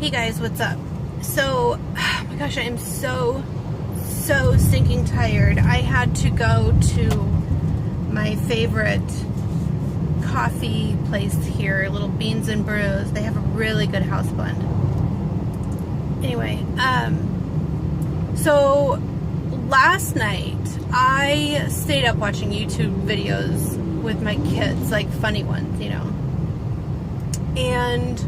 Hey guys, what's up? So, oh my gosh, I am so stinking tired. I had to go to my favorite coffee place here, Little Beans and Brews. They have a really good house blend. Anyway, so last night I stayed up watching YouTube videos with my kids, like funny ones, you know. And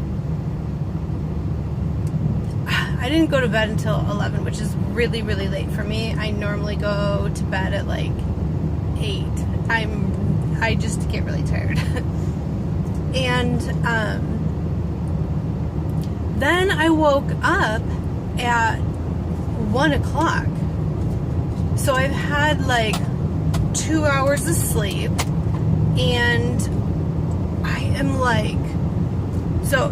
I didn't go to bed until 11, which is really late for me. I normally go to bed at like 8. I just get really tired. And then I woke up at 1 o'clock. So I've had like 2 hours of sleep, and I am like, so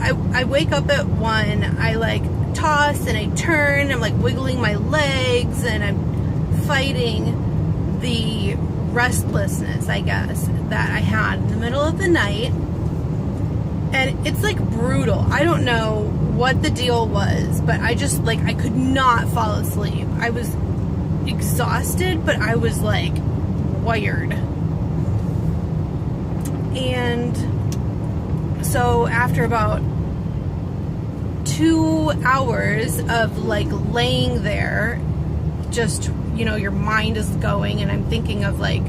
I wake up at 1, I like toss and I turn, I'm like wiggling my legs, and I'm fighting the restlessness, I guess, that I had in the middle of the night. And it's like brutal. I don't know what the deal was, but I just like, I could not fall asleep. I was exhausted, but I was like wired. And so after about 2 hours of like laying there, just, you know, your mind is going, and I'm thinking of like,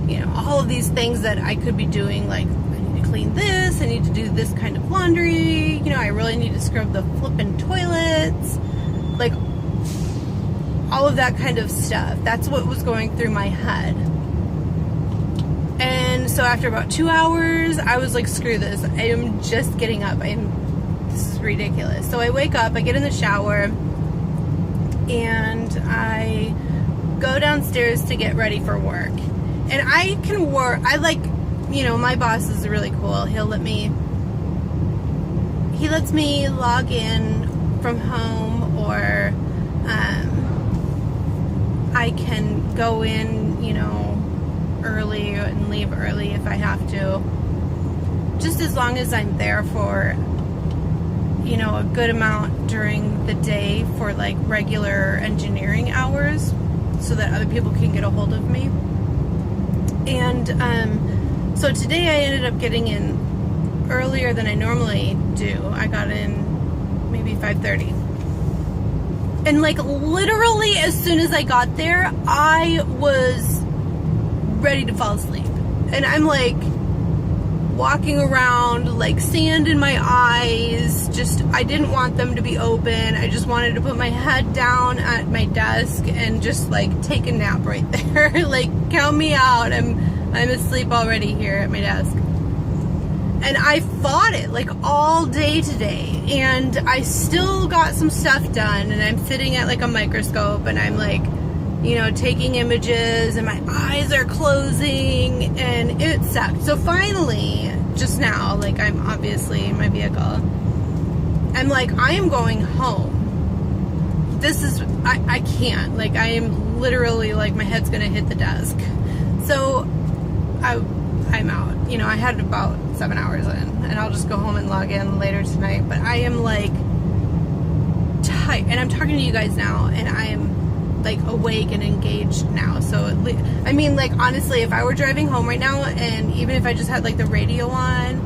you know, all of these things that I could be doing, like I need to clean this, I need to do this kind of laundry, you know, I really need to scrub the flippin' toilets, like all of that kind of stuff. That's what was going through my head. And so after about 2 hours, I was like, screw this. I am just getting up. This is ridiculous. So I wake up, I get in the shower, and I go downstairs to get ready for work. And I can work, I like, you know, my boss is really cool. He lets me log in from home, or I can go in, you know, early and leave early if I have to, just as long as I'm there for, you know, a good amount during the day for like regular engineering hours, so that other people can get a hold of me. And so today I ended up getting in earlier than I normally do. I got in maybe 5:30. And like literally as soon as I got there, I was ready to fall asleep. And I'm like walking around like sand in my eyes, just I didn't want them to be open. I just wanted to put my head down at my desk and just like take a nap right there. Like, count me out, I'm asleep already here at my desk. And I fought it like all day today, and I still got some stuff done, and I'm sitting at like a microscope, and I'm like, you know, taking images, and my eyes are closing, and it sucked. So finally, just now, like I'm obviously in my vehicle, I'm like, I am going home. This is, I can't, like I am literally like my head's gonna hit the desk. So I'm out. You know, I had about 7 hours in, and I'll just go home and log in later tonight. But I am like tight, and I'm talking to you guys now, and I am like awake and engaged now. So I mean, like honestly, if I were driving home right now, and even if I just had like the radio on,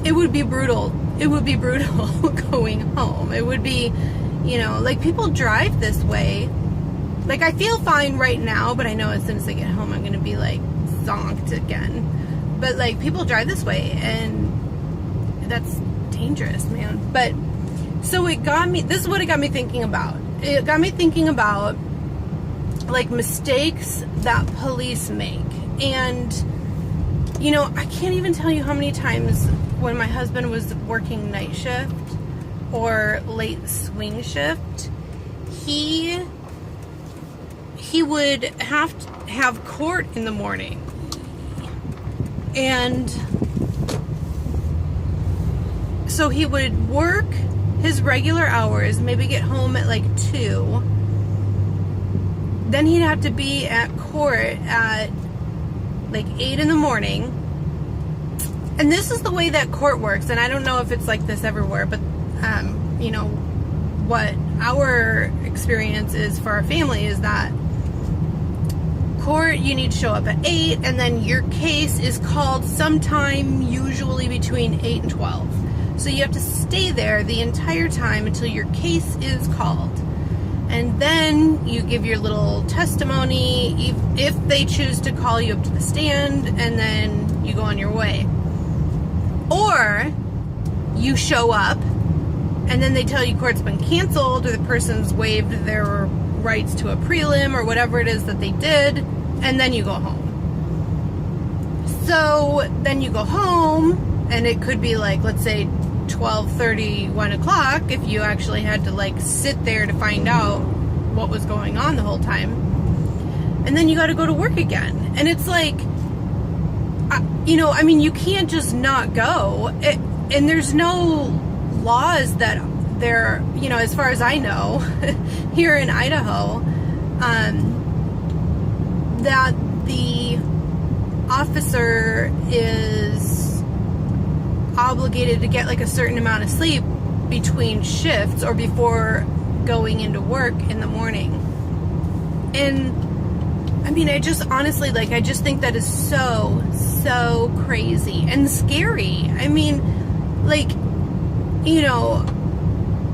it would be brutal. It would be brutal going home. It would be, you know, like people drive this way. Like I feel fine right now, but I know as soon as I get home, I'm going to be like zonked again. But like people drive this way, and that's dangerous, man. But so it got me, this is what it got me thinking about. It got me thinking about like mistakes that police make. And, you know, I can't even tell you how many times when my husband was working night shift or late swing shift, he would have to have court in the morning. And so he would work his regular hours, maybe get home at like 2. Then he'd have to be at court at like 8 in the morning. and this is the way that court works, and I don't know if it's like this everywhere, but you know, what our experience is for our family is that court, you need to show up at 8, and then your case is called sometime usually between 8 and 12. So you have to stay there the entire time until your case is called. And then you give your little testimony if they choose to call you up to the stand, and then you go on your way. Or you show up and then they tell you court's been canceled, or the person's waived their rights to a prelim, or whatever it is that they did, and then you go home. So then you go home, and it could be like, let's say 12:30, 1 o'clock, if you actually had to like sit there to find out what was going on the whole time. And then you got to go to work again. And it's like, you know, I mean, you can't just not go. And there's no laws that there, you know, as far as I know, here in Idaho, that the officer is obligated to get like a certain amount of sleep between shifts or before going into work in the morning. And I mean, I just honestly, like, I just think that is so crazy and scary. I mean, like, you know,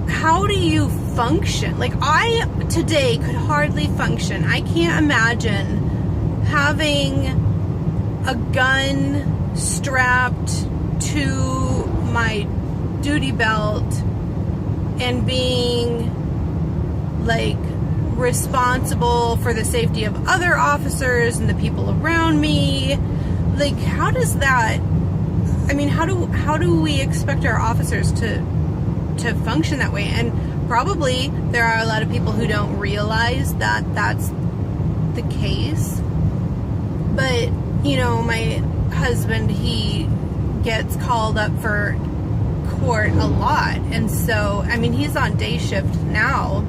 how do you function? Like, I today could hardly function. I can't imagine having a gun strapped to my duty belt and being like responsible for the safety of other officers and the people around me. Like, how does that, I mean, how do we expect our officers to function that way? And probably there are a lot of people who don't realize that that's the case. But, you know, my husband, he gets called up for court a lot. And so, I mean, he's on day shift now.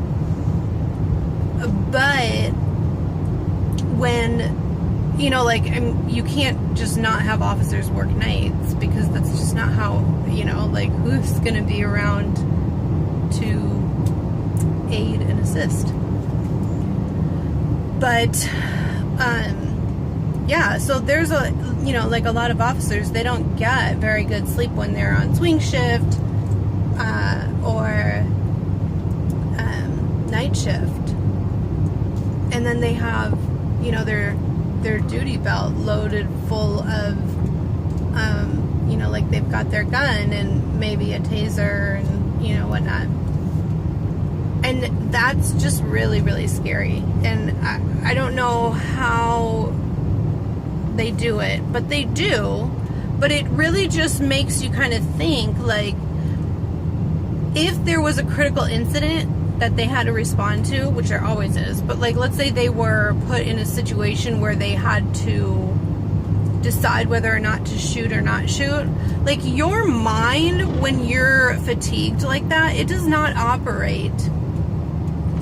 But when, you know, like, you can't just not have officers work nights, because that's just not how, you know, like, who's going to be around to aid and assist. But, yeah, so there's a, you know, like a lot of officers, they don't get very good sleep when they're on swing shift, or night shift. And then they have, you know, their duty belt loaded full of, you know, like they've got their gun and maybe a taser and, you know, whatnot. And that's just really, really scary. And I don't know how they do it, but they do. But it really just makes you kind of think, like, if there was a critical incident that they had to respond to, which there always is, but like, let's say they were put in a situation where they had to decide whether or not to shoot or not shoot, like, your mind, when you're fatigued like that, it does not operate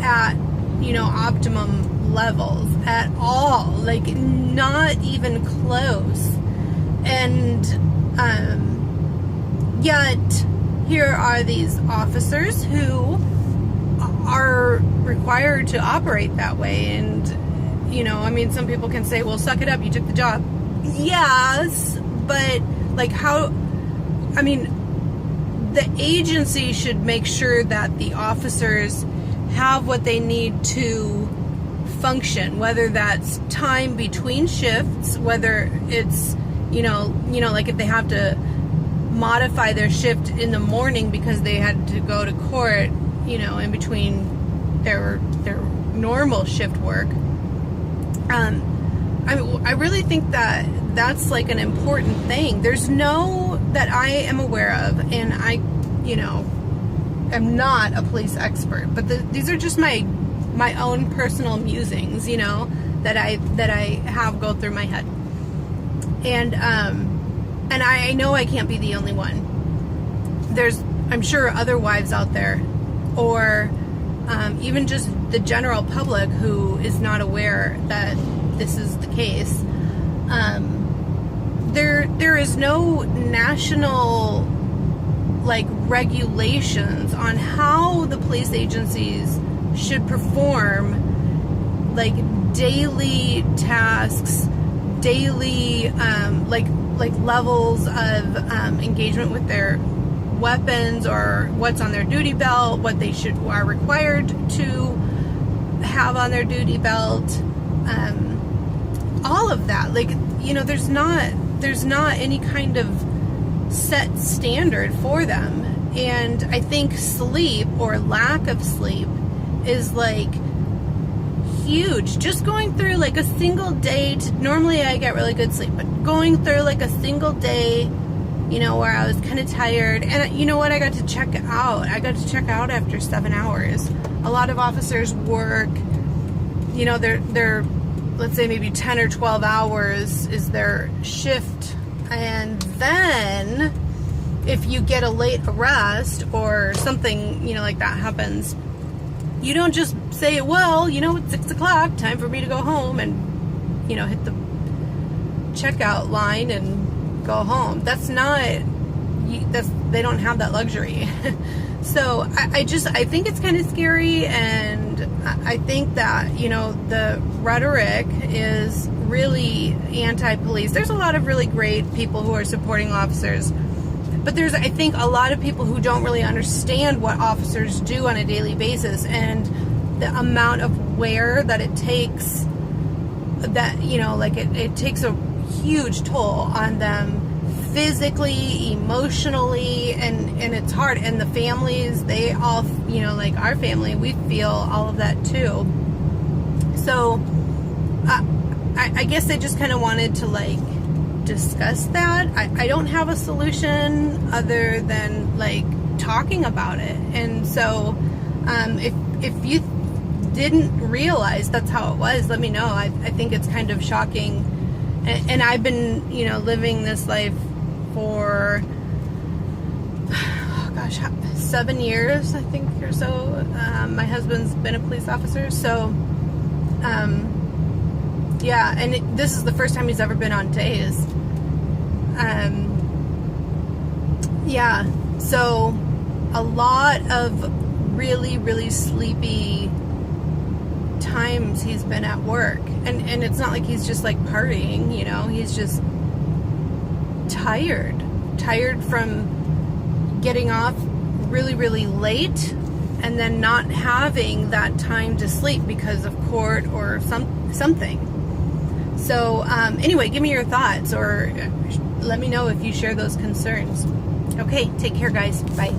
at, you know, optimum levels at all, like, not even close. And yet here are these officers who are required to operate that way. And, you know, I mean, some people can say, well, suck it up, you took the job. Yes, but like, how, I mean, the agency should make sure that the officers have what they need to function, whether that's time between shifts, whether it's, you know, like if they have to modify their shift in the morning because they had to go to court, you know, in between their normal shift work. I really think that that's like an important thing. There's no, that I am aware of, and I, you know, am not a police expert, but these are just my own personal musings, you know, that I have go through my head. And I know I can't be the only one. There's, I'm sure, other wives out there, or even just the general public who is not aware that this is the case, there is no national like regulations on how the police agencies should perform like daily tasks, daily like levels of engagement with their weapons, or what's on their duty belt, what they are required to have on their duty belt, all of that. Like, you know, there's not any kind of set standard for them. And I think sleep or lack of sleep is like huge. Just going through like a single day normally I get really good sleep, but going through like a single day, you know, where I was kind of tired, and you know what, I got to check out after 7 hours. A lot of officers work, you know, they're let's say maybe 10 or 12 hours is their shift, and then if you get a late arrest or something, you know, like that happens, you don't just say, well, you know, it's 6 o'clock, time for me to go home, and, you know, hit the checkout line and go home. They don't have that luxury. So I think it's kind of scary, and I think that, you know, the rhetoric is really anti-police. There's a lot of really great people who are supporting officers, but there's, I think, a lot of people who don't really understand what officers do on a daily basis, and the amount of wear that it takes, that, you know, like it takes a huge toll on them physically, emotionally, and it's hard. And the families, they all, you know, like our family, we feel all of that too. So I guess I just kind of wanted to like discuss that. I don't have a solution other than like talking about it. And so if you didn't realize that's how it was, let me know. I think it's kind of shocking. And I've been, you know, living this life for, oh gosh, 7 years, I think, or so. My husband's been a police officer, so yeah, and this is the first time he's ever been on days. Yeah, so a lot of really, really sleepy times he's been at work, and it's not like he's just like partying, you know, he's just tired from getting off really, really late and then not having that time to sleep because of court or something. So anyway, give me your thoughts, or let me know if you share those concerns. Okay, take care, guys. Bye.